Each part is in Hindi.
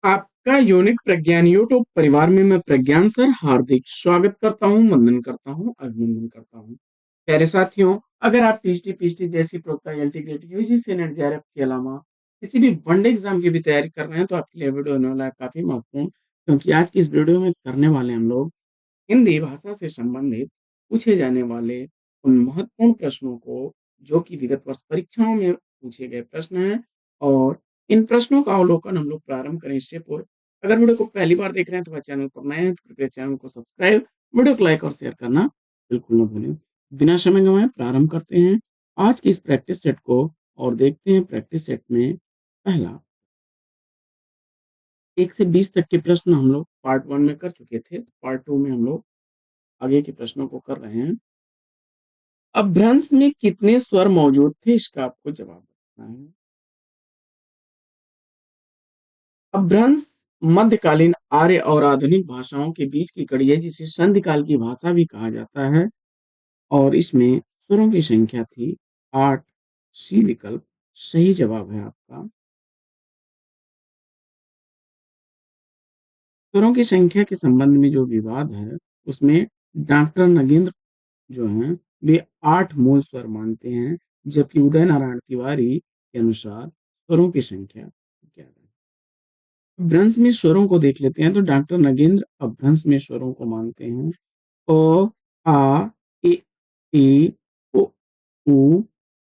आपका यूनिक प्रज्ञान यूट्यूब परिवार में मैं प्रज्ञान सर हार्दिक स्वागत करता हूँ, वंदन करता हूँ, अभिनंदन करता हूँ। प्यारे साथियों, अगर आप टीएसटी पीएचडी जैसी प्रोक्ता LT grade UGC net JRF के अलावा किसी भी वनडे एग्जाम की भी तैयारी कर रहे हैं तो आपके लिए वीडियो होने वाला है काफी महत्वपूर्ण, क्योंकि आज की इस वीडियो में करने वाले हम लोग हिंदी भाषा से संबंधित पूछे जाने वाले उन महत्वपूर्ण प्रश्नों को, जो कि विगत वर्ष परीक्षाओं में पूछे गए प्रश्न हैं, और इन प्रश्नों का अवलोकन हम लोग प्रारंभ करें इससे पूर्व। अगर वीडियो को पहली बार देख रहे हैं तो वह चैनल पर नए हैं तो कृपया चैनल को सब्सक्राइब, वीडियो को लाइक और शेयर करना बिल्कुल न भूलें। बिना समय गंवाए प्रारंभ करते हैं आज की इस प्रैक्टिस सेट को और देखते हैं प्रैक्टिस सेट में पहला 1 से 20 तक के प्रश्न हम लोग पार्ट 1 में कर चुके थे। पार्ट 2 में हम लोग आगे के प्रश्नों को कर रहे हैं। अपभ्रंश में कितने स्वर मौजूद थे, इसका आपको जवाब बताना है। अपभ्रंश मध्यकालीन आर्य और आधुनिक भाषाओं के बीच की कड़ी है, जिसे संधिकाल की भाषा भी कहा जाता है, और इसमें स्वरों की संख्या थी 8। सी विकल्प सही जवाब है आपका। स्वरों की संख्या के संबंध में जो विवाद है, उसमें डॉक्टर नगेंद्र जो हैं वे 8 मूल स्वर मानते हैं, जबकि उदय नारायण तिवारी के अनुसार स्वरों की संख्या 11 है। अपभ्रंश में स्वरों को देख लेते हैं तो डॉक्टर नगेंद्र अपभ्रंश में स्वरों को मानते हैं। अ, आ, ए, ओ, उ,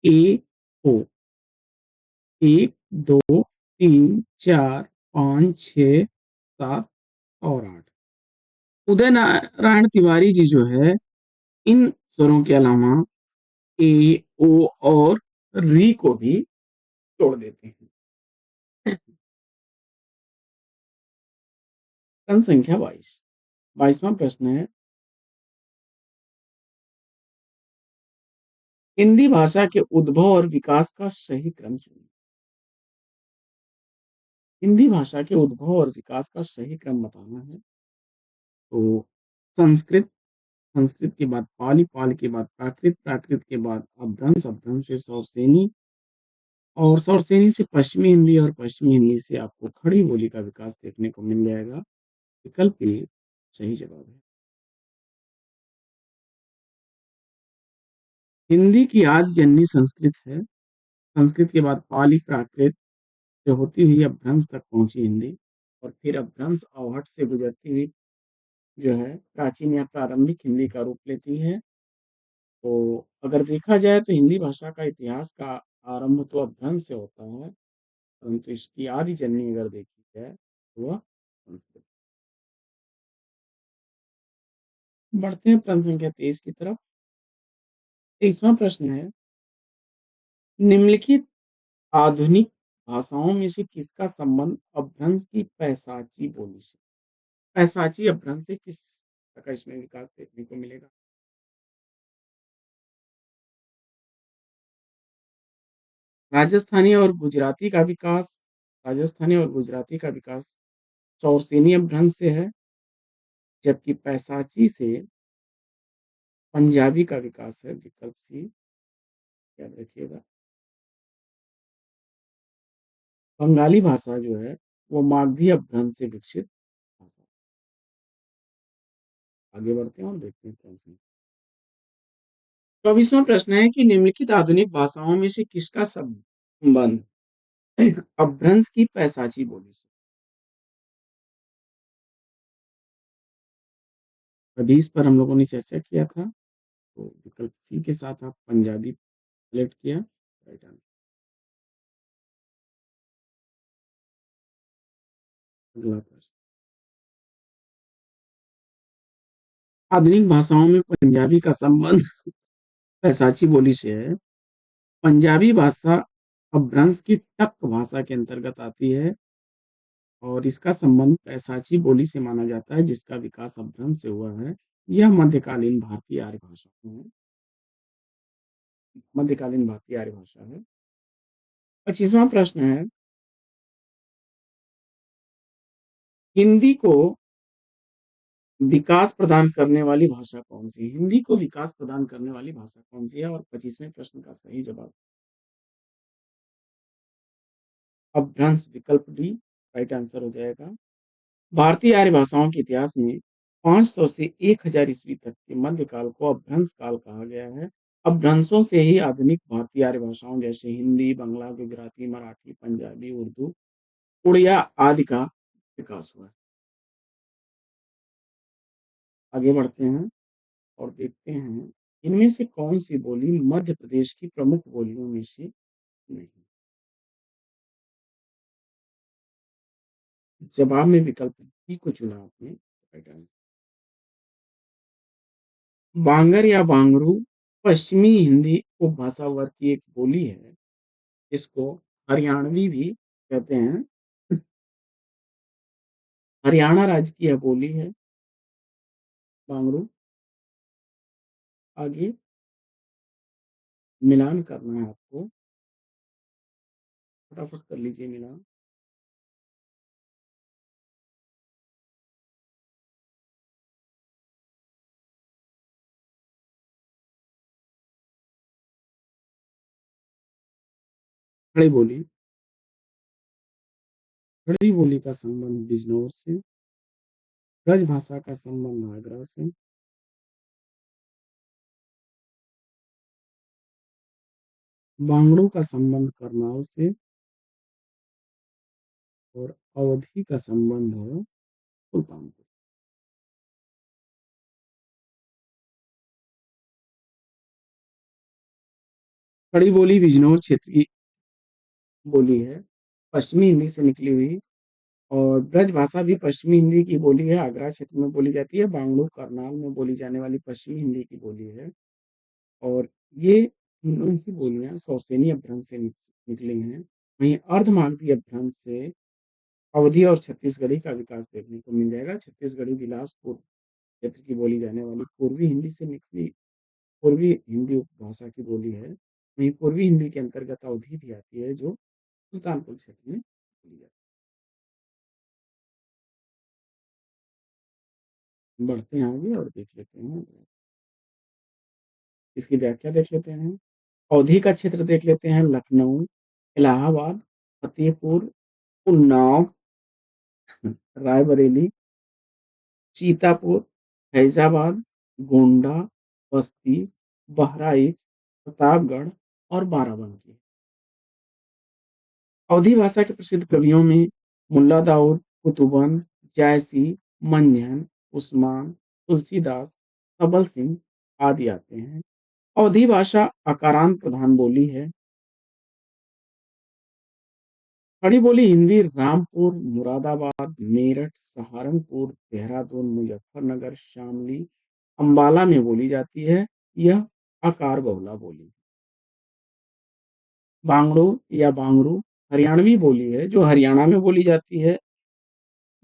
ए, ओ। 1, 2, 3, 4, 5, 6, 7 और 8। उदय नारायण तिवारी जी जो है, इन स्वरों के अलावा ए, ओ और री को भी जोड़ देते हैं। प्रश्न संख्या 22। 22वां प्रश्न है, हिंदी भाषा के उद्भव और विकास का सही क्रम चुनिए। हिंदी भाषा के उद्भव और विकास का सही क्रम बताना है। तो संस्कृत, संस्कृत के बाद पाली, पाली के बाद प्राकृत, प्राकृत के बाद अपभ्रंश, अपभ्रंश से सौरसेनी, और सौरसेनी से पश्चिमी हिंदी, और पश्चिमी हिंदी से आपको खड़ी बोली का विकास देखने को मिल जाएगा। विकल्प ए सही जवाब है। हिंदी की आदि जननी संस्कृत है। संस्कृत के बाद पाली, प्राकृत से होती हुई अपभ्रंश तक पहुंची हिंदी, और फिर अपभ्रंश अवहट से गुजरती हुई जो है प्राचीन या प्रारंभिक हिंदी का रूप लेती है। तो अगर देखा जाए तो हिंदी भाषा का इतिहास का आरंभ तो अपभ्रंश से होता है, परंतु इसकी आदि जननी अगर देखी जाए तो वह संस्कृत। बढ़ते हैं प्रश्न संख्या 23 की तरफ। 23वां प्रश्न है, निम्नलिखित आधुनिक भाषाओं में से किसका संबंध अपभ्रंश की पैशाची बोली से? पैशाची अपभ्रंश से किस का इसमें विकास देखने को मिलेगा? राजस्थानी और गुजराती का विकास, राजस्थानी और गुजराती का विकास चौरसेनी अपभ्रंश से है, जबकि पैशाची से पंजाबी का विकास है। विकल्प सी याद रखिएगा। बंगाली भाषा जो है वो मागधी अपभ्रंश से विकसित भाषा। आगे बढ़ते हैं और देखते हैं प्रश्न। 24वां प्रश्न है कि निम्नलिखित आधुनिक भाषाओं में से किसका संबंध अपभ्रंश की पैशाची बोली से? अभी इस पर हम लोगों ने चर्चा किया था, तो विकल्प सी के साथ आप पंजाबी सेलेक्ट किया, राइट आंसर। अगला प्रश्न, आधुनिक भाषाओं में पंजाबी का संबंध पैशाची बोली से है। पंजाबी भाषा अपभ्रंश की टक भाषा के अंतर्गत आती है, और इसका संबंध पैशाची बोली से माना जाता है, जिसका विकास अपभ्रंश से हुआ है। यह मध्यकालीन भारतीय आर्य भाषा है। मध्यकालीन भारतीय आर्य भाषा है। 25वां प्रश्न है, हिंदी को विकास प्रदान करने वाली भाषा कौन सी है? हिंदी को विकास प्रदान करने वाली भाषा कौन सी है? और 25वें प्रश्न का सही जवाब अपभ्रंश, विकल्प डी राइट आंसर हो जाएगा। भारतीय आर्य भाषाओं के इतिहास में 500 से 1000 ईस्वी तक के मध्यकाल को अपभ्रंश काल कहा गया है। अपभ्रंशों से ही आधुनिक भारतीय आर्य भाषाओं जैसे हिंदी, बंगला, गुजराती, मराठी, पंजाबी, उर्दू, उड़िया आदि का विकास हुआ है। आगे बढ़ते हैं और देखते हैं इनमें से कौन सी बोली मध्य प्रदेश की प्रमुख बोलियों में से नहीं। जवाब में विकल्प डी को चुना आपने। Right answer. बांगर या बांगरू पश्चिमी हिंदी उपभाषा वर्ग की एक बोली है। इसको हरियाणवी भी कहते हैं। हरियाणा राज्य की यह बोली है बांगरू। आगे मिलान करना है आपको, फटाफट कर लीजिए मिलान। खड़ी बोली, खड़ी बोली का संबंध बिजनौर से, ब्रज भाषा का संबंध आगरा से, बांगड़ू का संबंध करनाल से और अवधी का संबंध है सुल्तानपुर। खड़ी बोली बिजनौर क्षेत्र की बोली है, पश्चिमी हिंदी से निकली हुई। और ब्रज भाषा भी पश्चिमी हिंदी की बोली है, आगरा क्षेत्र में बोली जाती है। बांगड़ू करनाल में बोली जाने वाली पश्चिमी हिंदी की बोली है। और ये तीनों ही बोलियां सौसेनी अपभ्रंश से निकली हैं। वहीं अर्धमागधी अपभ्रंश से अवधी और छत्तीसगढ़ी का विकास देखने को मिल जाएगा। छत्तीसगढ़ी बिलासपुर क्षेत्र की बोली जाने वाली पूर्वी हिंदी से निकली पूर्वी हिंदी उपभाषा की बोली है। वहीं पूर्वी हिंदी के अंतर्गत अवधी भी आती है जो सुल्तानपुर क्षेत्र में बोली जाती है। बढ़ते हैं आगे और देख लेते हैं, इसकी व्याख्या देख लेते हैं। अवधी का क्षेत्र देख लेते हैं, लखनऊ, इलाहाबाद, फतेहपुर, उन्नाव, रायबरेली, सीतापुर, फैजाबाद, गोंडा, बस्ती, बहराइच, प्रतापगढ़ और बाराबंकी। अवधी भाषा के प्रसिद्ध कवियों में मुल्ला दाऊद, कुतुबन, जायसी, मंझन, उस्मान, तुलसीदास, सबल सिंह आदि आते हैं। अवधी भाषा आकारांत प्रधान बोली है। खड़ी बोली हिंदी रामपुर, मुरादाबाद, मेरठ, सहारनपुर, देहरादून, मुजफ्फरनगर, शामली, अंबाला में बोली जाती है। यह आकार बहुला बोली। बांगड़ू या बांगरू हरियाणवी बोली है जो हरियाणा में बोली जाती है।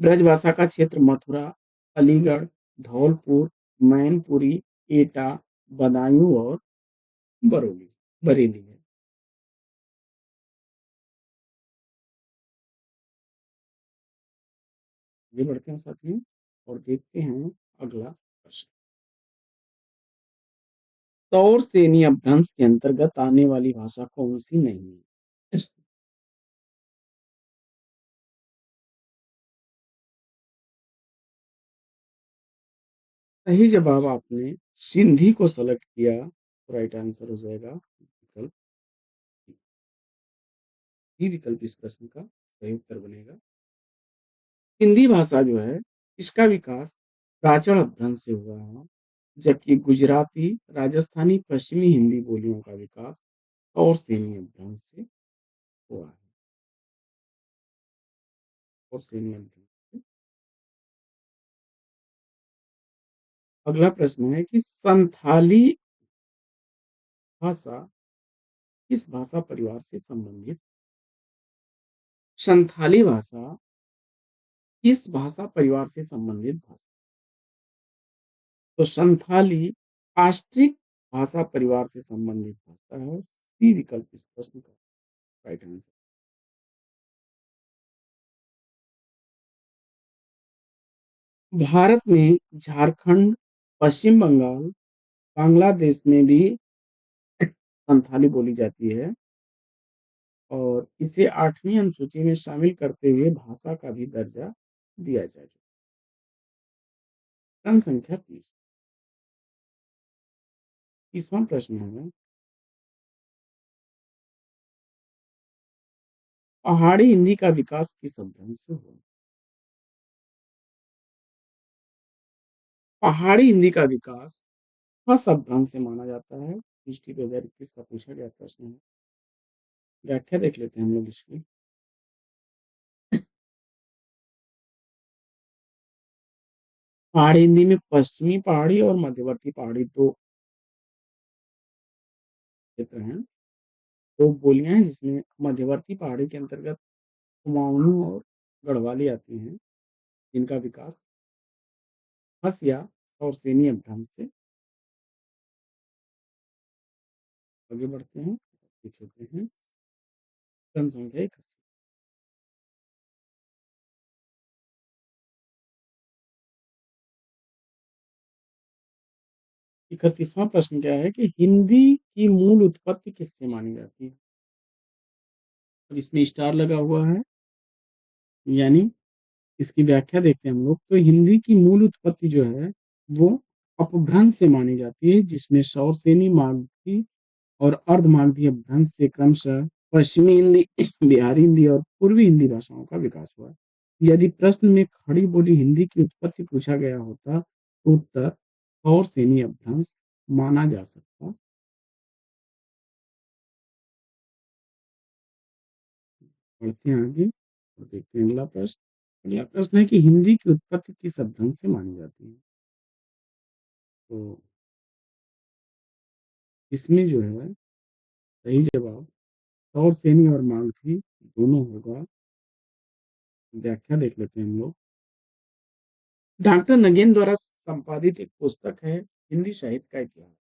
ब्रज भाषा का क्षेत्र मथुरा, अलीगढ़, धौलपुर, मैनपुरी, एटा, बदायूं और बरौली बरेली है। आगे बढ़ते हैं साथियों और देखते हैं अगला प्रश्न। तौर सेनी अपभ्रंश के अंतर्गत आने वाली भाषा कौन सी नहीं है। सही जवाब आपने सिंधी को सेलेक्ट किया तो राइट आंसर हो जाएगा विकल्प डी। विकल्प इस प्रश्न का सही उत्तर बनेगा। हिंदी भाषा जो है इसका विकास प्राचीन अपभ्रंश से हुआ है, जबकि गुजराती, राजस्थानी, पश्चिमी हिंदी बोलियों का विकास और सेमी अपभ्रंश से हुआ है। और सेमी अपभ्रंश से। अगला प्रश्न है कि संथाली भाषा किस भाषा परिवार से संबंधित। संथाली भाषा किस भाषा परिवार से संबंधित भाषा। तो संथाली आस्ट्रिक भाषा परिवार से संबंधित भाषा है। सी विकल्प इस प्रश्न का राइट आंसर। भारत में झारखंड, पश्चिम बंगाल, बांग्लादेश में भी संथाली बोली जाती है। और इसे 8वीं अनुसूची में शामिल करते हुए भाषा का भी दर्जा दिया जाए। प्रश्न संख्या 30। 30वां प्रश्न है, पहाड़ी हिंदी का विकास किस अध्ययन से हुआ? पहाड़ी हिंदी का विकास किस अध्ययन से माना जाता है? पीएचडी 2021 का पूछा गया प्रश्न है। व्याख्या देख लेते हैं हम लोग इसकी। पहाड़ी हिंदी में पश्चिमी पहाड़ी और मध्यवर्ती पहाड़ी दो क्षेत्र हैं। दो बोलियां हैं जिसमें मध्यवर्ती पहाड़ी के अंतर्गत कुमाऊनी और गढ़वाली आती हैं, जिनका विकास हस या और सैनी अभ्यास से। आगे बढ़ते हैं, देख लेते हैं। जनसंख्या 31। 31वां प्रश्न क्या है कि हिंदी की मूल उत्पत्ति किससे मानी जाती है? अब इसमें स्टार लगा हुआ है, यानी इसकी व्याख्या देखते हैं हम लोग। तो हिंदी की मूल उत्पत्ति जो है वो अपभ्रंश से मानी जाती है, जिसमें सौरसेनी मागधी और अर्धमागधी अपभ्रंश से क्रमशः पश्चिमी हिंदी, बिहारी हिंदी और पूर्वी हिंदी भाषाओं का विकास हुआ है। यदि प्रश्न में खड़ी बोली हिंदी की उत्पत्ति पूछा गया होता तो उत्तर सौरसेनी अपभ्रंश माना जा सकता। बढ़ते हैं आगे और देखते हैं अगला प्रश्न। अगला प्रश्न है कि हिंदी की उत्पत्ति किस अपभ्रंश से मानी जाती है? तो इसमें जो है सही जवाब सौरसेनी और मागधी दोनों होगा। व्याख्या देख लेते हैं हम लोग। डॉक्टर नगेन द्वारा संपादित एक पुस्तक है हिंदी साहित्य का इतिहास।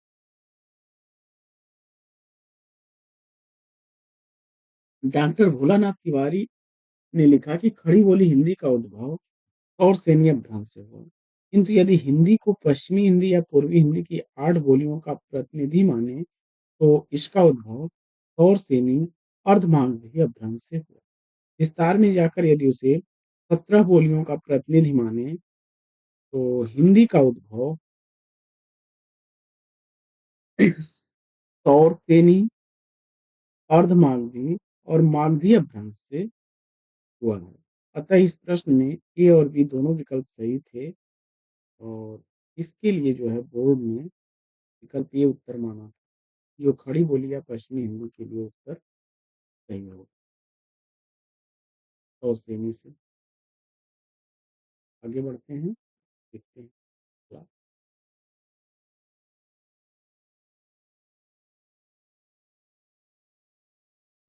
डॉक्टर भोलानाथ तिवारी ने लिखा कि खड़ी बोली हिंदी का उद्भव और सैन्य अभ्यास से हुआ, किंतु यदि हिंदी को पश्चिमी हिंदी या पूर्वी हिंदी की 8 बोलियों का प्रतिनिधि माने तो इसका उद्भव और सैनी अर्धमागधी अभ्यास से हुआ। विस्तार में जाकर यदि उसे 17 बोलियों का प्रतिनिधि माने तो हिंदी का उद्भव सौरसेनी, अर्धमागधी और मागधी अभ्रंश से हुआ है। अतः इस प्रश्न में ए और बी दोनों विकल्प सही थे और इसके लिए जो है बोर्ड ने विकल्प ए उत्तर माना था, जो खड़ी बोली या पश्चिमी हिंदी के लिए उत्तर सही होगा सौरसेनी से। आगे बढ़ते हैं, देखते हैं अगला।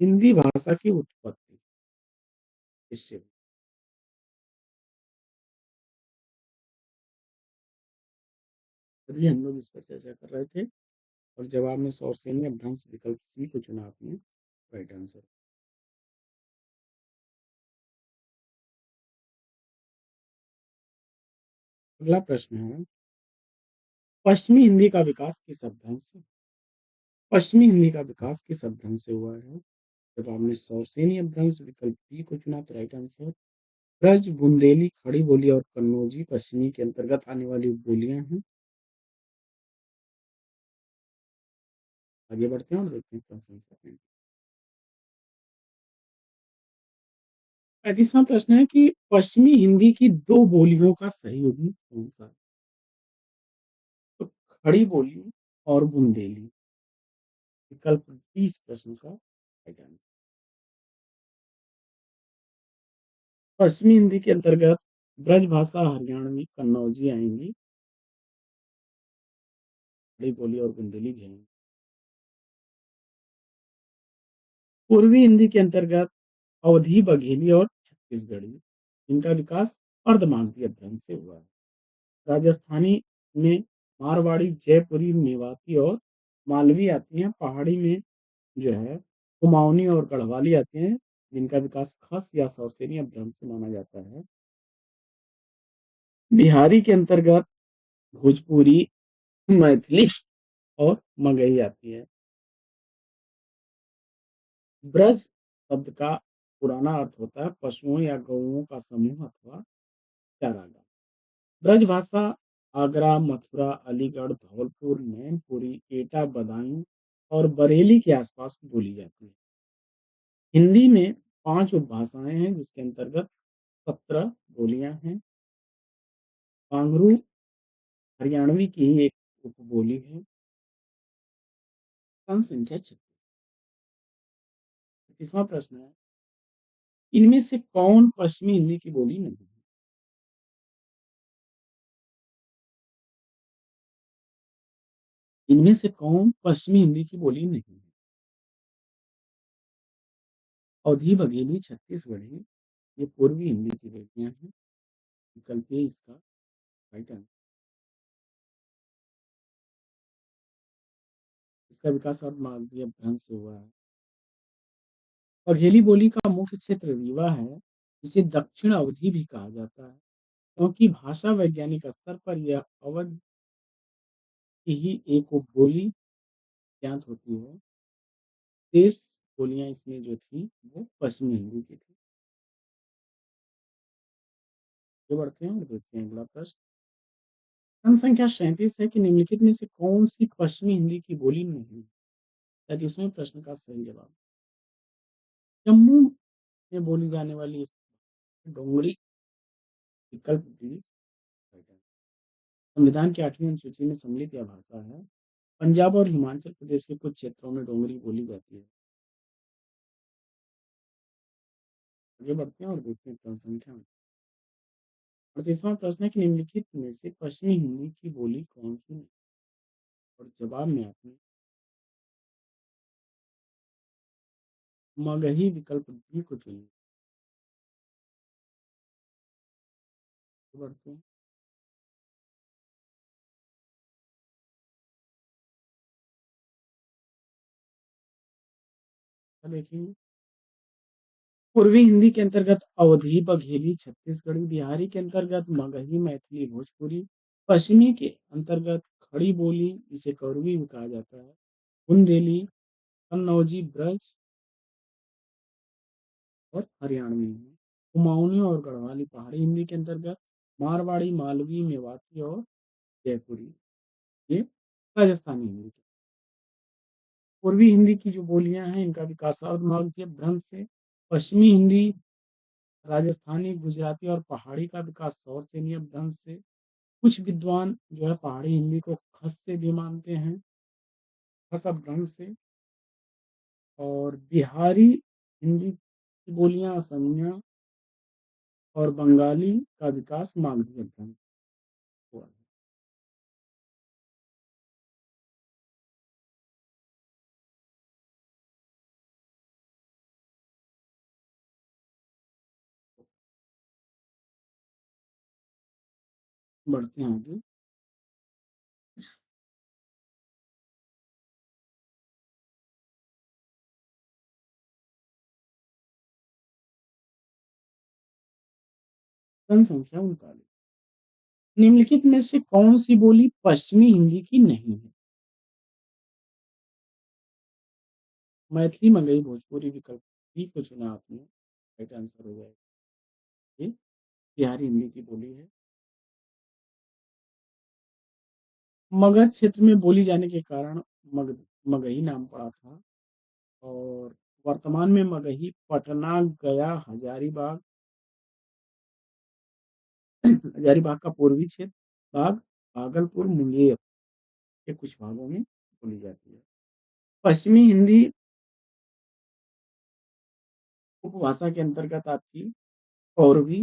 हिंदी भाषा की उत्पत्ति इससे तभी हम लोग इस पर चर्चा कर रहे थे और जवाब में सौरसेनी अभ्रंश विकल्प सी को चुना आपने राइट आंसर। अगला प्रश्न है, पश्चिमी हिंदी का विकास किस अभ्रंश से? पश्चिमी हिंदी का विकास किस अभ्रंश से हुआ है? जब आपने सौरसेनी अभ्रंश विकल्प डी को चुना तो राइट आंसर। ब्रज, बुंदेली, खड़ी बोली और कन्नौजी पश्चिमी के अंतर्गत आने वाली बोलियां हैं। आगे बढ़ते हैं और देखते हैं प्रश्न संख्या 35वां प्रश्न है कि पश्चिमी हिंदी की दो बोलियों का सही उदाहरण कौन सा है? तो खड़ी बोली और बुंदेली, विकल्प डी इस प्रश्न का राइट आंसर। पश्चिमी हिंदी के अंतर्गत ब्रजभाषा हरियाणवी कन्नौजी आएंगी, खड़ी बोली और बुंदेली भी आएंगी। पूर्वी हिंदी के अंतर्गत अवधी, बघेली और छत्तीसगढ़ी, इनका विकास अर्धमागधी अध्ययन से हुआ है। राजस्थानी में मारवाड़ी, जयपुरी, मेवाती और मालवी आती हैं। पहाड़ी में जो है कुमाऊनी और गढ़वाली आते हैं, जिनका विकास खस या सौसेनी अभ्रंश से माना जाता है। बिहारी के अंतर्गत भोजपुरी, मैथिली और मगही आती है। ब्रज शब्द का पुराना अर्थ होता है पशुओं या गौओं का समूह अथवा चारागाह। ब्रजभाषा आगरा, मथुरा, अलीगढ़, धौलपुर, मैनपुरी, एटा, बदायूं और बरेली के आसपास बोली जाती है। हिंदी में 5 उपभाषाएँ हैं जिसके अंतर्गत 17 बोलियाँ हैं। पांगरू हरियाणवी की ही एक उपबोली है। संख्या 36। 31वां प्रश्न है, इनमें से कौन पश्चिमी हिंदी की बोली नहीं है? इनमें से कौन पश्चिमी हिंदी की बोली नहीं है? अवधी, बघेली, छत्तीसगढ़ी, ये पूर्वी हिंदी की बोलियाँ हैं। विकल्प ए इसका राइट आंसर। इसका विकास अब मालवीय भ्रंश से हुआ है। बघेली बोली का मुख्य क्षेत्र रीवा है, इसे दक्षिण अवधी भी कहा जाता है, क्योंकि भाषा वैज्ञानिक स्तर पर यह अवध की ही एक उपबोली ज्ञात होती है। 23 बोलियाँ इसमें जो थी, वो पश्चिमी हिंदी की थी। आगे बढ़ते हैं और देखते हैं अगला प्रश्न। प्रश्न संख्या 37 है कि निम्नलिखित में से कौन सी पश्चिमी हिंदी की बोली नहीं है? 37वें प्रश्न का सही जवाब जम्मू में बोली जाने वाली इस डोंगरी। विकल्प डी राइट है। संविधान की 8वीं अनुसूची में सम्मिलित यह भाषा है। पंजाब और हिमाचल प्रदेश के कुछ क्षेत्रों में डोंगरी बोली जाती है। आगे बढ़ते हैं और देखते हैं प्रश्न संख्या 38वां प्रश्न है कि निम्नलिखित में से पश्चिमी हिंदी की बोली कौन सी है? और जवाब में आपने मगही विकल्प डी को चुना। आगे बढ़ते हैं। अब देखेंगे पूर्वी हिंदी के अंतर्गत अवधी, बघेली, छत्तीसगढ़ी, बिहारी के अंतर्गत मगही, मैथिली, भोजपुरी, पश्चिमी के अंतर्गत खड़ी बोली, इसे कौरवी भी कहा जाता है, बुंदेली, कन्नौजी, ब्रज और हरियाणवी है। कुमाऊनी और गढ़वाली पहाड़ी हिंदी के अंतर्गत मारवाड़ी, मालवी, मेवाती और जयपुरी, ये राजस्थानी हिंदी के। पूर्वी हिंदी की जो बोलियां हैं इनका विकास और मध्य भ्रंश से, पश्चिमी हिंदी राजस्थानी, गुजराती और पहाड़ी का विकास सौर सेनीय भ्रंश से। कुछ विद्वान जो है पहाड़ी हिंदी को खस से भी मानते हैं, खस अपभ्रंश से। और बिहारी हिंदी की बोलियां असमिया और बंगाली का विकास मागधी अपभ्रंश हुआ है। बढ़ते हैं आगे। प्रश्न संख्या 39, निम्नलिखित में से कौन सी बोली पश्चिमी हिंदी की नहीं है? मैथिली, मंगही, भोजपुरी, विकल्प बी को चुना आपने, राइट आंसर हो जाएगा। ये बिहारी हिंदी की बोली है। मगध क्षेत्र में बोली जाने के कारण मगही नाम पड़ा था। और वर्तमान में मगही पटना, गया, हजारीबाग हजारीबाग का पूर्वी क्षेत्र भाग, भागलपुर, मुंगेर के कुछ भागों में बोली जाती है। पश्चिमी हिंदी उपभाषा के अंतर्गत आपकी पौरवी,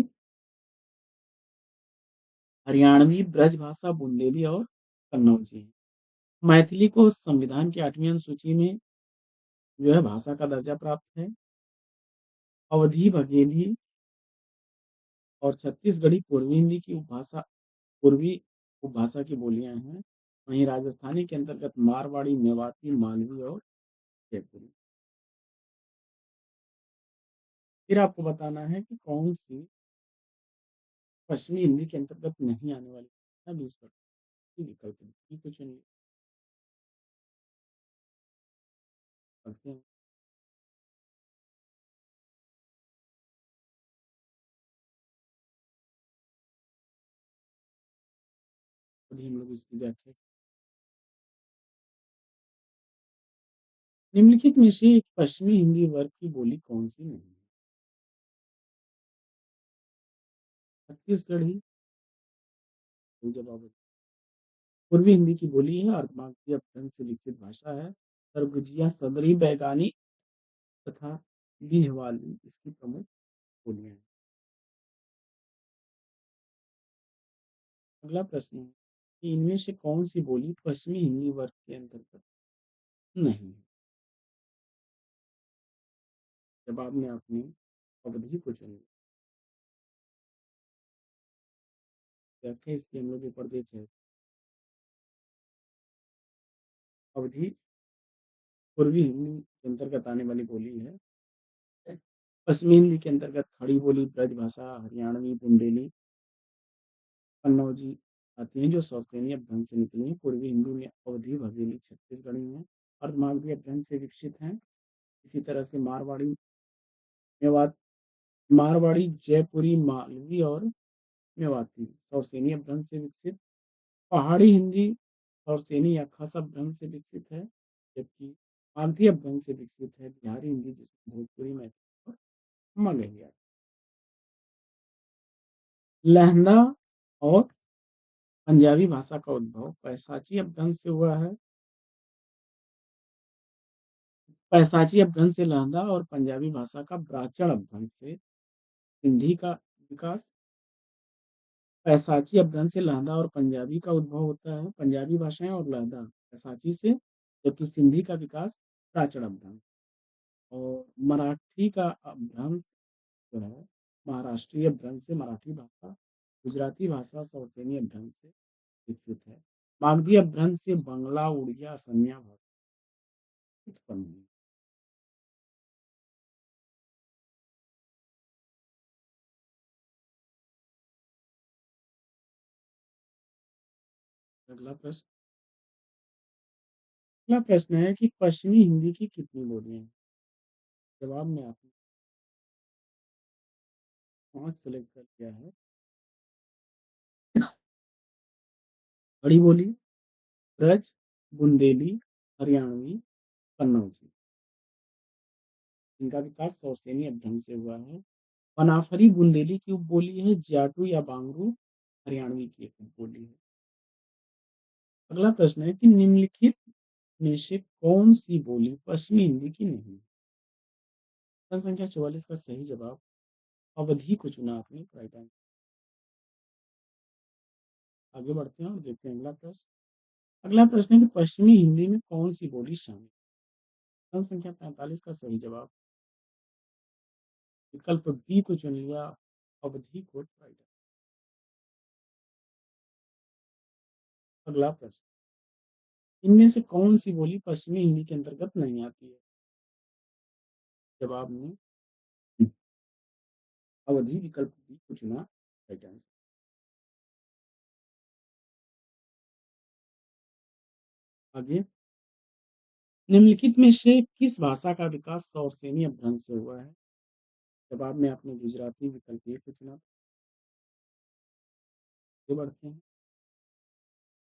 हरियाणवी, ब्रजभाषा, बुंदेली और कन्नौजी है। मैथिली को संविधान की 8वीं अनुसूची में जो है भाषा का दर्जा प्राप्त है। अवधी, बघेली और छत्तीसगढ़ी पूर्वी हिंदी की उपभाषा, पूर्वी उपभाषा की बोलियां हैं। वहीं राजस्थानी के अंतर्गत मारवाड़ी, मेवाती, मालवी और जयपुरी। फिर आपको बताना है कि कौन सी पश्चिमी हिंदी के अंतर्गत नहीं आने वाली है। 20% विकल्प डी को चुनिए। पढ़ते हैं। अभी हम लोग इसकी व्याख्या। निम्नलिखित में से एक पश्चिमी हिंदी वर्ग की बोली कौन सी नहीं है? छत्तीसगढ़ी। सही जवाब है। पूर्वी हिंदी की बोली है, अर्धमागधी अपभ्रंश से विकसित भाषा है। सरगुजिया, सदरी, बैगानी तथा बिहवाली इसकी प्रमुख बोलियां हैं। अगला प्रश्न है कि इनमें से कौन सी बोली पश्चिमी हिंदी वर्ग के अंतर्गत नहीं है? जवाब में आपने अवधि को चुना। व्याख्या इसकी हम लोग ऊपर देख रहे हैं। अवधि पूर्वी हिंदी के अंतर्गत आने वाली बोली है। पश्चिमी हिंदी के अंतर्गत खड़ी बोली, ब्रजभाषा, हरियाणवी, बुंदेली, कन्नौजी आती हैं, जो सौतेनी अपभ्रंश से निकली हैं। पूर्वी हिंदी में अवधी, बघेली, छत्तीसगढ़ी हैं। अर्धमागधी अपभ्रंश से विकसित हैं। इसी तरह से मारवाड़ी, मेवात, मारवाड़ी, जयपुरी, मालवी और मेवाती सौतेनी अपभ्रंश से विकसित। पहाड़ी हिंदी सौतेनी या खस अपभ्रंश से विकसित है, जबकि मागधी अपभ्रंश से विकसित है बिहारी हिंदी, जिसमें भोजपुरी, मैथिली और मगही आती है। लहंदा और पंजाबी भाषा का उद्भव पैशाची अपभ्रंश से हुआ है। पैशाची अपभ्रंश से लहंदा और पंजाबी भाषा का ब्राह्मण अपभ्रंश से सिंधी का विकास। पैशाची अपभ्रंश से लहंदा और पंजाबी का उद्भव होता है। पंजाबी भाषाएं और लहंदा पैशाची से, जबकि सिंधी का विकास प्राचीन अपभ्रंश। और मराठी का अपभ्रंश जो है महाराष्ट्रीय अपभ्रंश से मराठी भाषा, गुजराती भाषा सौतेनी अपभ्रंश से विकसित है। मागधी अपभ्रंश से बंगला, उड़िया, असमिया भाषा उत्पन्न हुई। अगला प्रश्न। अगला प्रश्न है कि पश्चिमी हिंदी की कितनी बोलियां हैं? जवाब में आपने 5 सेलेक्ट कर लिया है। खड़ी बोली, ब्रज, बुंदेली, हरियाणवी, कन्नौजी। इनका विकास सौतेनी अपभ्रंश से हुआ है। पनाफरी बुंदेली की उपबोली है। जाटू या बांगरू हरियाणवी की एक उपबोली है। अगला प्रश्न है कि निम्नलिखित में से कौन सी बोली पश्चिमी हिंदी की नहीं है? प्रश्न संख्या 44 का सही जवाब अवधि को चुना आपने राइट आंसर। आगे बढ़ते हैं और देखते हैं अगला प्रश्न। अगला प्रश्न है कि पश्चिमी हिंदी में कौन सी बोली शामिल है? प्रश्न संख्या 45 का सही जवाब विकल्प बी को चुन लिया, अवधि को राइट। अगला प्रश्न, इनमें से कौन सी बोली पश्चिमी हिंदी के अंतर्गत नहीं आती है? जवाब में अवधि विकल्प बी को चुना राइट आंसर। आगे, निम्नलिखित में से किस भाषा का विकास सौरसेनी अपभ्रंश से हुआ है? जवाब में आपने गुजराती विकल्प ए को चुना। आगे बढ़ते हैं,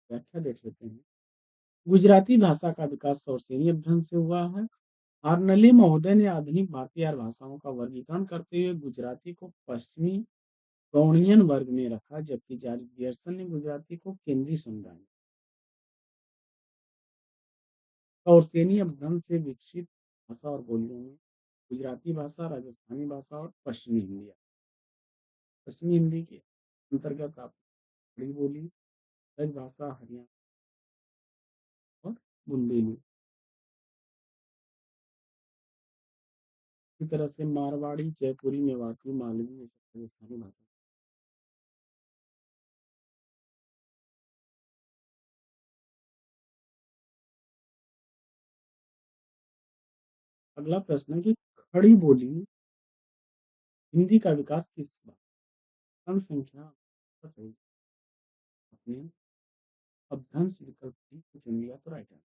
व्याख्या देख लेते हैं। गुजराती भाषा का विकास सौरसेनी अपभ्रंश से हुआ है। आर्नले महोदय ने आधुनिक भारतीय भाषाओं का वर्गीकरण करते हुए गुजराती को पश्चिमी गौड़ियन वर्ग में रखा, जबकि जॉर्ज पियर्सन ने गुजराती को केंद्रीय समुदाय और सैनी अपभ्रंश से विकसित भाषा और बोलियों में गुजराती भाषा, राजस्थानी भाषा और पश्चिमी हिंदी। पश्चिमी हिंदी के अंतर्गत आप खड़ी बोली, ब्रज भाषा, हरियाणा और बुंदेली। इसी तरह से मारवाड़ी, जयपुरी, मेवाती, मालवी ये सब राजस्थानी भाषा। अगला प्रश्न है कि खड़ी बोली हिंदी का विकास किस बात संख्या का सही अपने अपभ्रंश विकल्प को चुन लिया तो राइट है।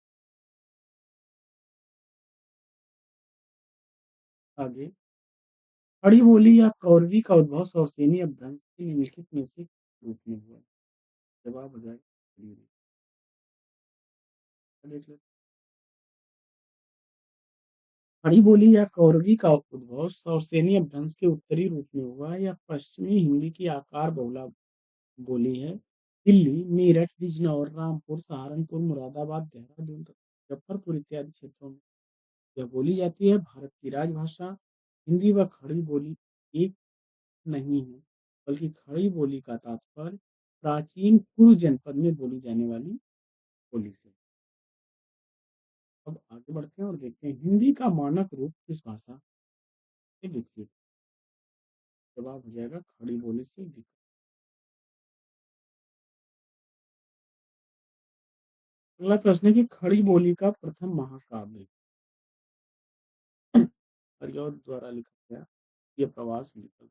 आगे, खड़ी बोली या कौरवी का उद्भव सौरसेनी अपभ्रंश के निम्नलिखित में से रूप में हुआ? जवाब हो जाए हुँ, देख लेते खड़ी बोली या कौरवी का उद्भव सौरसेनी अपभ्रंश के उत्तरी रूप में हुआ या पश्चिमी हिंदी की आकार बहुला बोली है। दिल्ली, मेरठ, बिजनौर, रामपुर, सहारनपुर, मुरादाबाद, देहरादून, मुजफ्फरपुर इत्यादि क्षेत्रों में यह बोली जाती है। भारत की राजभाषा हिंदी व खड़ी बोली एक नहीं है, बल्कि खड़ी बोली का तात्पर्य प्राचीन कुरु जनपद में बोली जाने वाली बोली से। अब आगे बढ़ते हैं और देखते हैं हिंदी का मानक रूप किस भाषा से विकसित। जवाब हो जाएगा खड़ी बोली से विकसित। अगला प्रश्न है कि खड़ी बोली का प्रथम महाकाव्य हरिऔध द्वारा लिखा गया ये प्रवास लिखा।